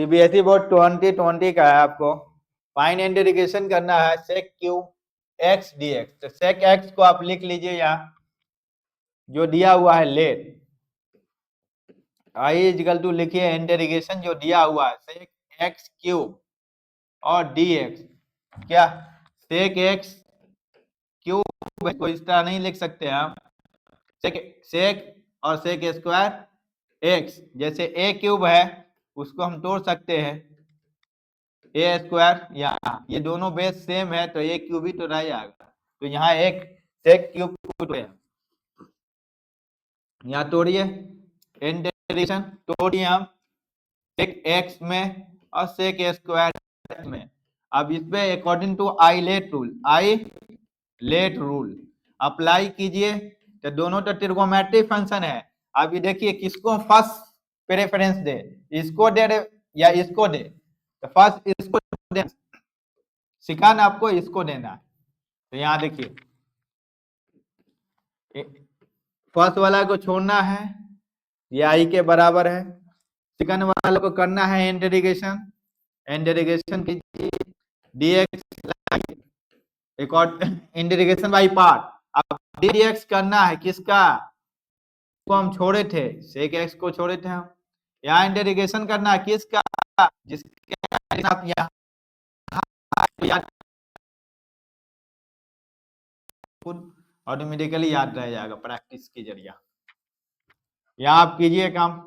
CBSE board 2020 का है। आपको फाइन इंटीग्रेशन करना है सेक क्यू एक्स डी एक्स। तो सेक एक्स को आप लिख लीजिए यहाँ जो दिया हुआ है लेट आई इजकल टू लिखिए इंटीग्रेशन जो दिया हुआ है सेक एक्स क्यूब और डी एक्स। क्या सेक एक्स क्यूब को इस तरह नहीं लिख सकते हम, सेक और सेक स्क्वायर एक्स, जैसे ए क्यूब है उसको हम तोड़ सकते हैं ए स्क्वायर, यहाँ ये दोनों बेस सेम है तो ए क्यूब ही तो रह जाएगा। तो यहाँ एक सेक क्यूब को यहाँ तोड़िए इंटीग्रेशन तोड़िए हम सेक एक्स में और सेक स्क्वायर में। अब इस पे according to ILATE rule apply कीजिए। तो दोनों तो ट्रिगोमेट्रिक फंक्शन है। अब ये देखिए किसको फर्स्ट प्रेफरेंस दे, इसको दे या इसको दे। तो फर्स्ट इसको दे, सेकंड आपको इसको देना है। तो यहाँ देखिए फर्स्ट वाला को छोड़ना है, ये आई के बराबर है। सेकंड वाला को करना है इंटीग्रेशन कीजिए dx इंटीग्रेशन बाई पार्ट। अब dx करना है किसका, को हम छोड़े थे सेक एक्स को छोड़े थे हम। यहाँ इंटीग्रेशन करना है किसका, जिसके आप यहाँ ऑटोमेटिकली याद रह जाएगा प्रैक्टिस के जरिए। यहाँ आप कीजिए काम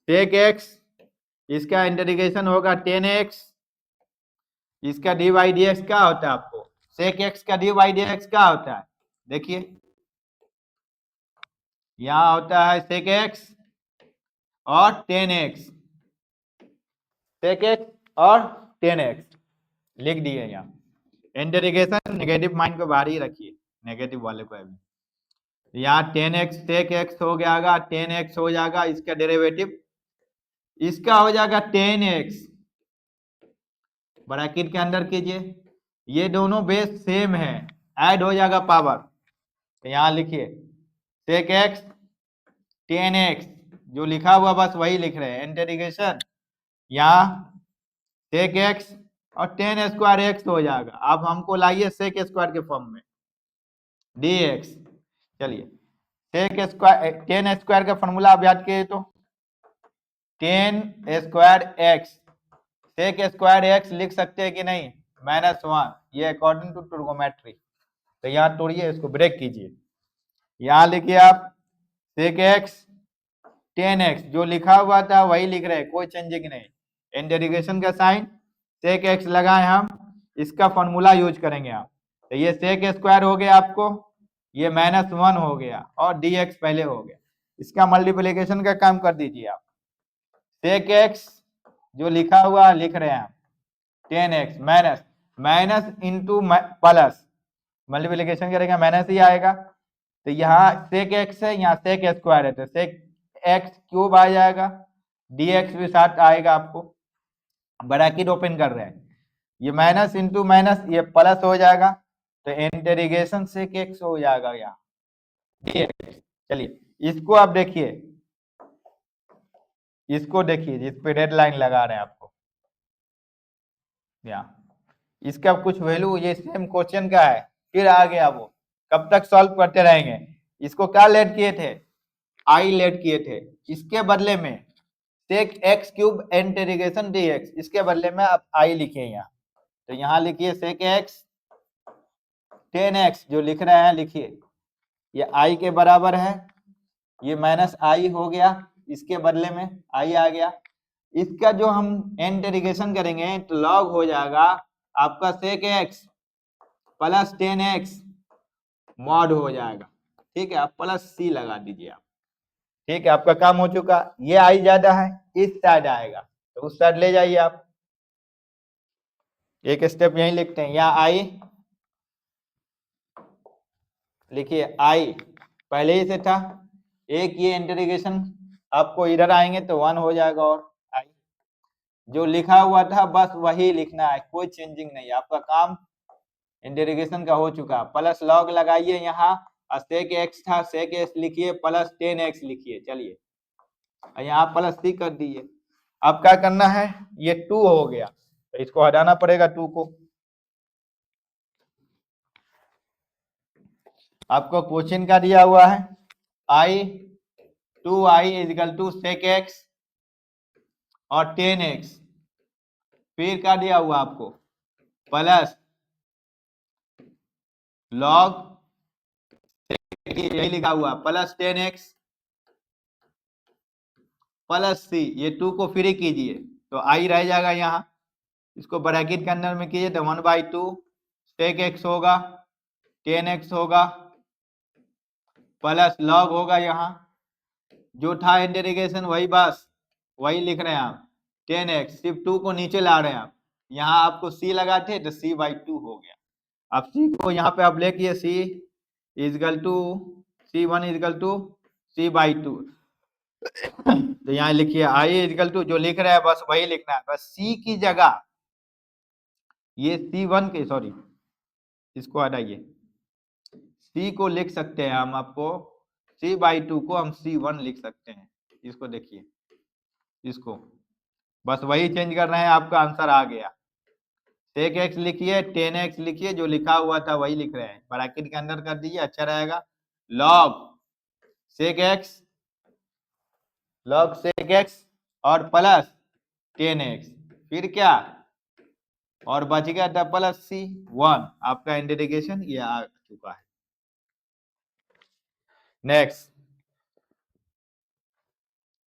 सेक एक्स, इसका इंटीग्रेशन होगा 10x, इसका डी बाई डी एक्स क्या होता है आपको, सेक एक्स का डी बाई डी एक्स क्या होता है देखिए, यहाँ होता है सेक एक्स और 10x, सेक एक्स और 10x लिख दिए। यहाँ इंटीग्रेशन नेगेटिव माइंड को बाहर ही रखिए, नेगेटिव वाले को अभी। यहाँ 10x सेक एक्स हो जाएगा, 10x हो जाएगा, इसका डेरिवेटिव इसका हो जाएगा 10x, ब्रैकेट के अंदर कीजिए। ये दोनों बेस सेम है, ऐड हो जाएगा पावर। तो यहाँ लिखिए सेक एक्स 10x जो लिखा हुआ बस वही लिख रहे हैं इंटीग्रेशन, यहाँ सेक एक्स और 10 स्क्वायर एक्स हो जाएगा। अब हमको लाइए सेक स्क्वायर के फॉर्म में dx। चलिए सेक स्क्वायर 10 स्क्वायर का फॉर्मूला आप याद किए तो 10 square x, sec square x लिख सकते हैं कि नहीं, -1, ये अकॉर्डिंग टू ट्रिगोमेट्री। तो यहाँ तोड़िए इसको, ब्रेक कीजिए। यहाँ लिखिए आप सेक एक्स 10x जो लिखा हुआ था वही लिख रहे हैं, कोई चेंजिंग नहीं। इंटीग्रेशन का साइन सेक एक्स लगाए हम, इसका फॉर्मूला यूज करेंगे आप। तो ये सेक स्क्वायर हो गया आपको, ये -1 हो गया और dx पहले हो गया। इसका मल्टीप्लिकेशन का काम कर दीजिए आप, सेक एक्स जो लिखा हुआ लिख रहे हैं आप 10x minus into plus, multiplication करेंगे माइनस ही आएगा। तो यहाँ सेक एक्स है, यहाँ सेक स्क्वायर है, तो सेक एक्स क्यूब आ जाएगा, dx भी साथ आएगा। आपको ब्रैकेट ओपन कर रहे हैं, ये माइनस इंटू माइनस ये प्लस हो जाएगा, तो इंटीग्रेशन सेक एक्स हो जाएगा यहाँ dx। चलिए इसको आप देखिए, इसको देखिए जिस पे रेड लाइन लगा रहे हैं आपको, यहाँ इसका कुछ वैल्यू ये सेम क्वेश्चन का है, फिर आ गया वो, कब तक सॉल्व करते रहेंगे। इसको क्या लेट किए थे, आई लेट किए थे, इसके बदले में sec x cube integration dx, इसके बदले में आप आई लिखिए यहाँ। तो यहाँ लिखिए सेक एक्स 10x जो लिख रहे हैं लिखिए, ये आई के बराबर है, ये माइनस आई हो गया, इसके बदले में आई आ गया। इसका जो हम इंटीग्रेशन करेंगे तो लॉग हो जाएगा आपका सेक एक्स प्लस 10x मॉड हो जाएगा। ठीक है, आप प्लस सी लगा दीजिए आप। ठीक है, आपका काम हो चुका। ये आई ज्यादा है, इस साइड आएगा तो उस साइड ले जाइए आप। एक स्टेप यही लिखते हैं, यहाँ आई लिखिए, आई पहले ही से था, एक ये इंटीग्रेशन आपको इधर आएंगे तो 1 हो जाएगा, और आई जो लिखा हुआ था बस वही लिखना है, कोई चेंजिंग नहीं। आपका काम इंटीग्रेशन का हो चुका। प्लस लॉग लगाइए यहाँ, सेक एक्स था सेक एक्स लिखिए, प्लस 10x लिखिए। चलिए यहाँ प्लस सी कर दीजिए। अब क्या करना है, ये 2 हो गया तो इसको हटाना पड़ेगा 2 को। आपको क्वेश्चन का दिया हुआ है i 2i is equal to sec x और 10x, फिर क्या दिया हुआ आपको प्लस लॉग, यही लिखा हुआ प्लस 10x प्लस सी, ये 2 को फ्री कीजिए तो आई रह जाएगा यहाँ, इसको ब्रैकेट के अंदर में कीजिए तो 1/2 सेक एक्स होगा, 10x होगा प्लस लॉग होगा, यहाँ जो था इंटीग्रेशन वही बस वही लिख रहे हैं आप, 10x सिर्फ 2 को नीचे ला रहे हैं आप, यहाँ आपको c लगाते तो c/2 हो गया। अब c को यहाँ पे आप लेके c is equal to c1 is equal to c/2, तो यहाँ लिखिए आई इजकल टू, जो लिख रहे हैं बस वही लिखना है, बस c की जगह ये c1 के, सॉरी इसको हटाइए, c को लिख सकते हैं हम, आपको c/2 को हम c1 लिख सकते हैं, इसको देखिए, इसको बस वही चेंज कर रहे हैं, आपका आंसर आ गया। सेक एक्स लिखिए, 10x लिखिए, जो लिखा हुआ था वही लिख रहे हैं, ब्रैकेट के अंदर कर दीजिए, अच्छा रहेगा। Log sec x, log sec x और प्लस 10x, फिर क्या और बच गया था प्लस c1, आपका इंटीग्रेशन ये आ चुका है। नेक्स्ट